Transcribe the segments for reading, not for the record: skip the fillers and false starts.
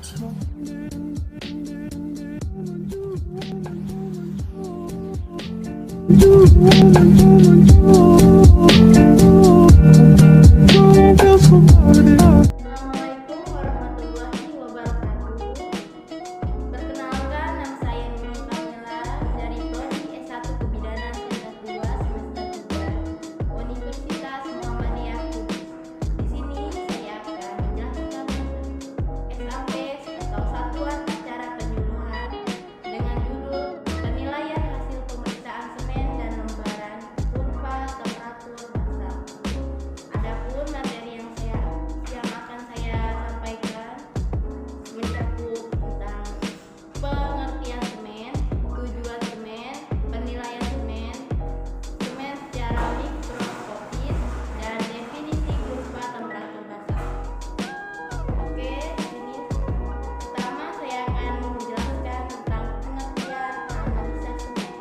Assalamualaikum warahmatullahi wabarakatuh. Perkenalkan, nama saya Nurul Kamila dari Prodi S1 Kebidanan tingkat 2 semester 3 Universitas Muhammadiyah Kudus. Di sini saya akan menjelaskan SAP atau Satuan Acara Penyuluhan dengan judul Penilaian Hasil Pemeriksaan Semen dan Lembaran Kurva Temperatur Basal. Adapun materi yang akan saya sampaikan mencakup tentang pengertian semen, tujuan semen, penilaian semen, semen secara mikroskopis, dan definisi kurva temperatur basal. Oke, di sini pertama saya akan menjelaskan tentang pengertian analisa semen.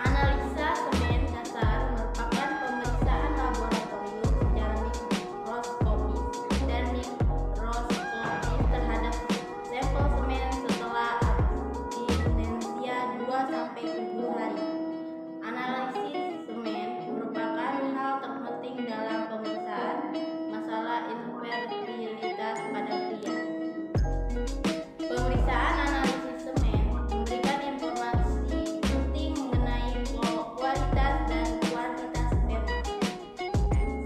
Analisa semen dasar merupakan pemeriksaan laboratorium secara mikroskopis dan mikroskopis terhadap sampel semen setelah abstinensia 2-7 hari. Analisis semen merupakan hal terpenting dalam pemeriksaan masalah infertilitas pada pria. Pemeriksaan analisis semen memberikan informasi penting mengenai kualitas dan kuantitas sperma.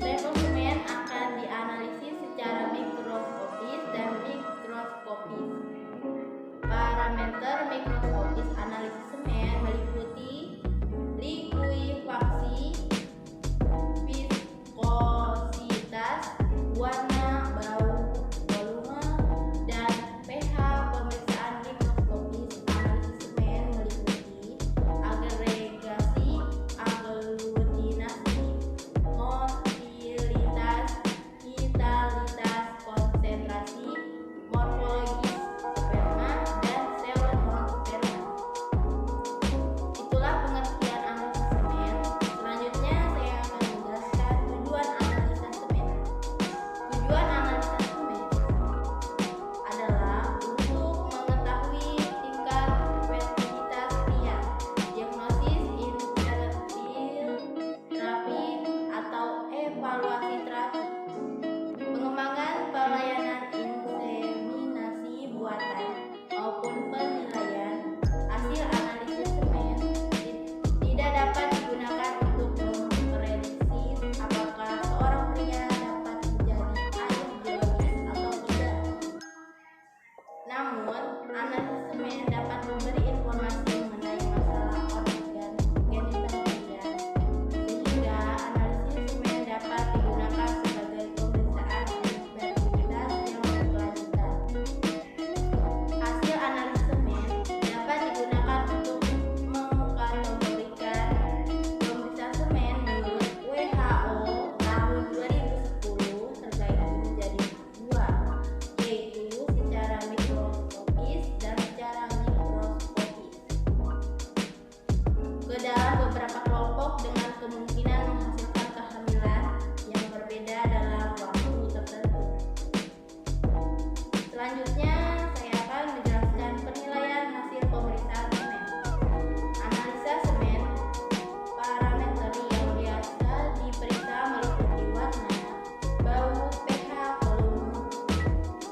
Sampel semen akan dianalisis secara mikroskopis dan mikroskopis. Parameter mikroskopis analisis semen meliputi likuifaksi, viskositas, warna, bau, volume, dan pH. Pemeriksaan mikroskopis analisis semen meliputi agregasi, aglutinasi, motilitas, vitalitas, konsentrasi, morfologis sperma, dan sel non-sperma. Itulah pengertian analisis semen. Selanjutnya saya akan menjelaskan tujuan analisa semen. Tujuan analisa semen adalah untuk mengetahui tingkat fertilitas pria, diagnosis infertil, terapi atau evaluasi terapi, pengembangan pelayanan inseminasi buatan maupun penilaian. Hasil analisis semen tidak dapat digunakan untuk memprediksi apakah seorang pria dapat menjadi ayah biologis atau tidak. Namun, analisis semen dapat memberi informasi mengenai masalah organ genital pria, sehingga analisis semen dapat digunakan sebagai pemeriksaan infertilitas yang berkelanjutan. Hasil analisis semen dapat digunakan untuk mengkategorikan pemeriksaan semen menurut WHO tahun 2010 terbagi menjadi dua, yaitu secara mikroskopis dan secara mikroskopis. Ke dalam beberapa kelompok dengan kemungkinan menghasilkan kehamilan yang berbeda dalam waktu tertentu. Selanjutnya, saya akan menjelaskan penilaian hasil pemeriksaan semen. Analisa semen, parameter yang biasa diperiksa meliputi warna, bau, pH, volume,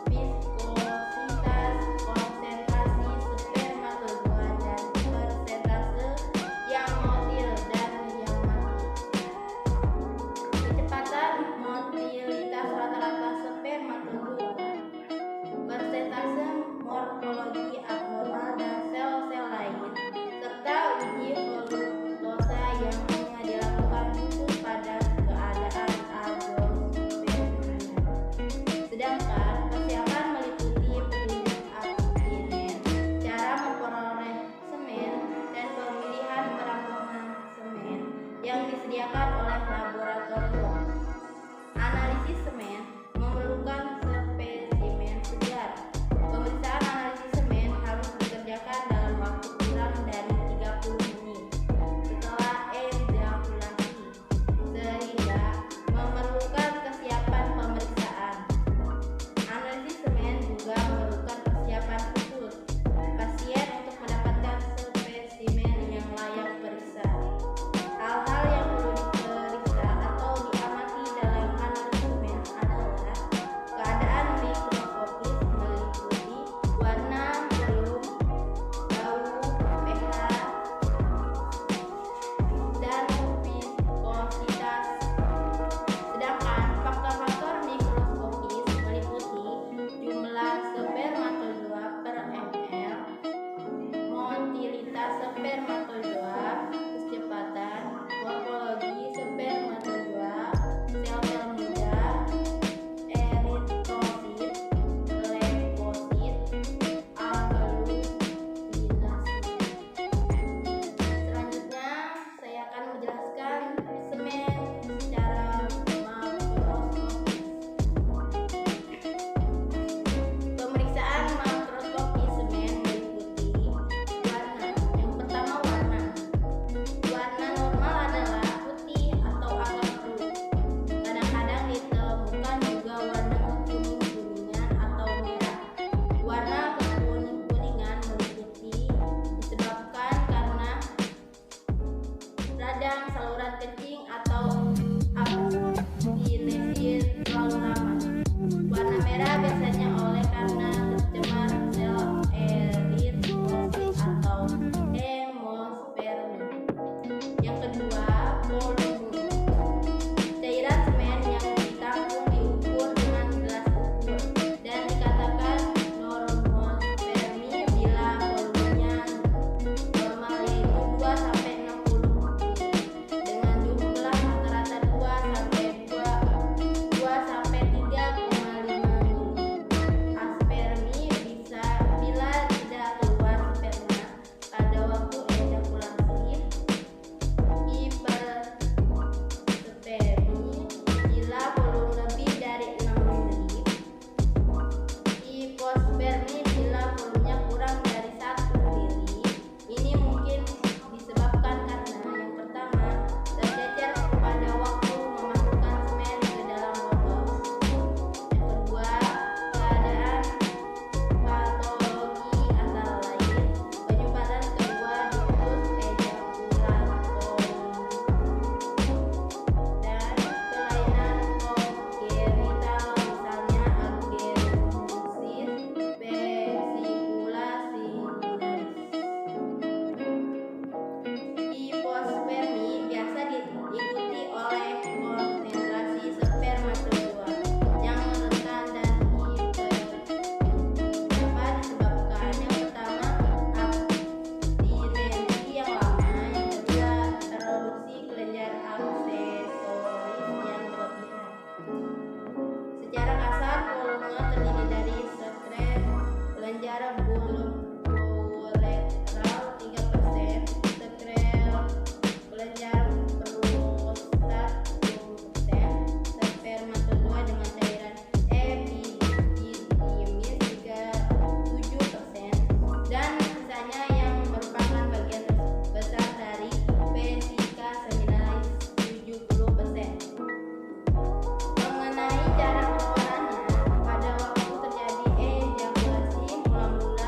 viskositas, konsentrasi spermatozoa, dan persentase yang motil dan yang mati. Kecepatan motilitas rata-rata spermatozoa, persentase merah biasanya oleh karena tercemar sel eritrosit atau hemospermia. Yang kedua, volume. Cairan semen yang ditampung diukur dengan gelas ukur dan dikatakan normospermi bila volumenya normal yaitu 2 sampai 60 ml dengan jumlah rata-rata 2 sampai 3,5 ml. Aspermi bisa bila tidak keluar sperma pada waktu ejakulasi. Hiperspermi bila volume lebih dari 6 ml. Hipospermi bila volumenya kurang dari 1 ml. Ini mungkin disebabkan karena yang pertama, tercecer pada waktu memasukkan semen ke dalam botol. Yang kedua, keadaan patologi antara lain penyumbatan kedua ductus ejaculatorium dan kelainan kongenital misalnya agenesis vesicula singularis. Hipospermi biasa diikuti oleh konsentrasi spermatozoa yang rentan dan hiper. Dapat disebabkan yang pertama abstinensi yang lama, yang kedua produksi kelenjar aksessoris yang berlebihan. Secara kasar, volume terdiri dari sekret kelenjar bulboretral 3%, sekret kelenjar prostat 20%, spermatozoa dengan cairan epididymis 7%, dan sisanya yang merupakan bagian besar dari vesica seminalis 70%. Mengenai cara pengeluarannya, pada waktu terjadi ejakulasi mula-mula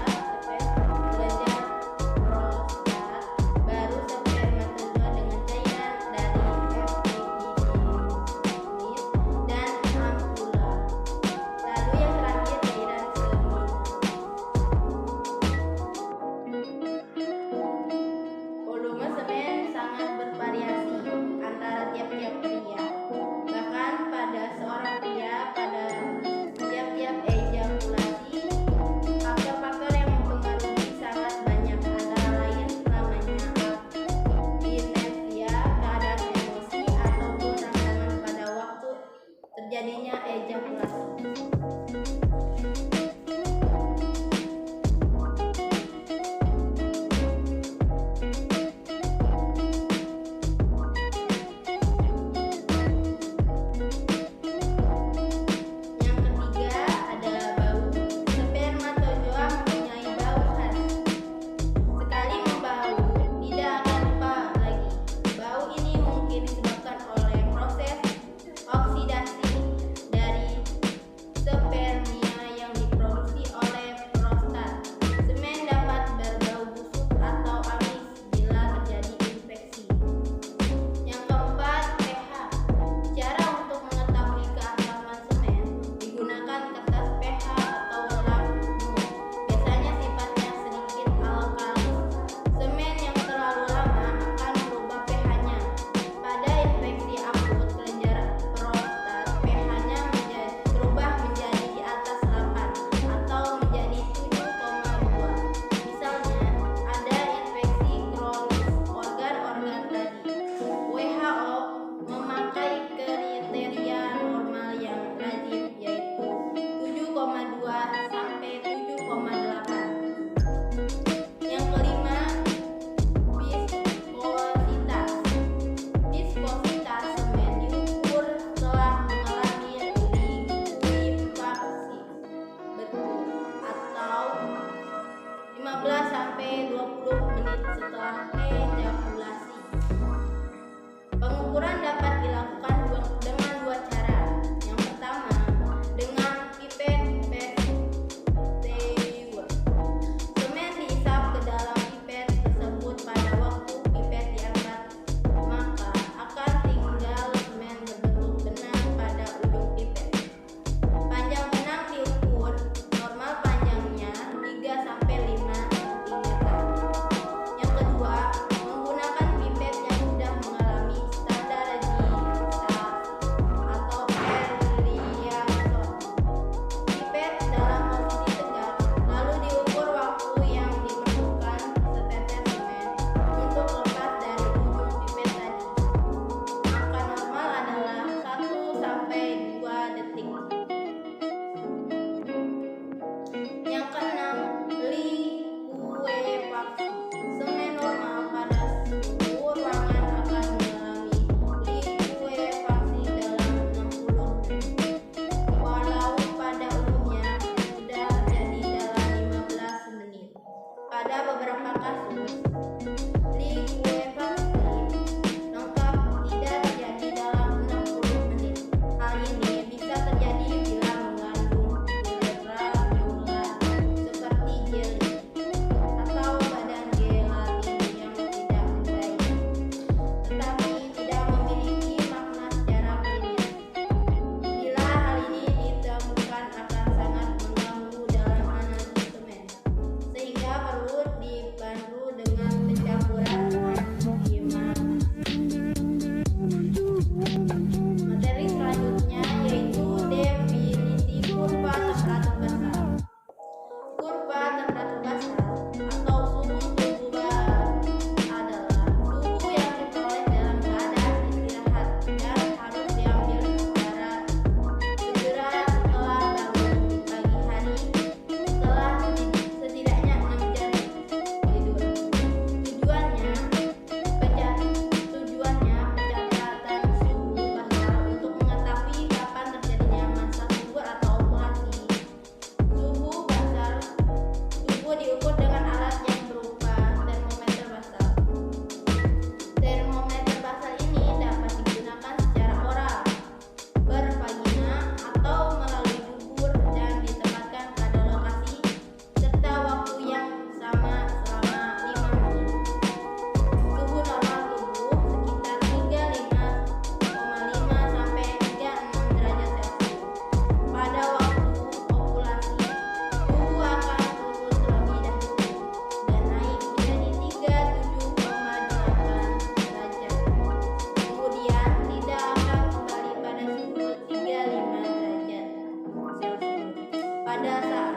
pada saat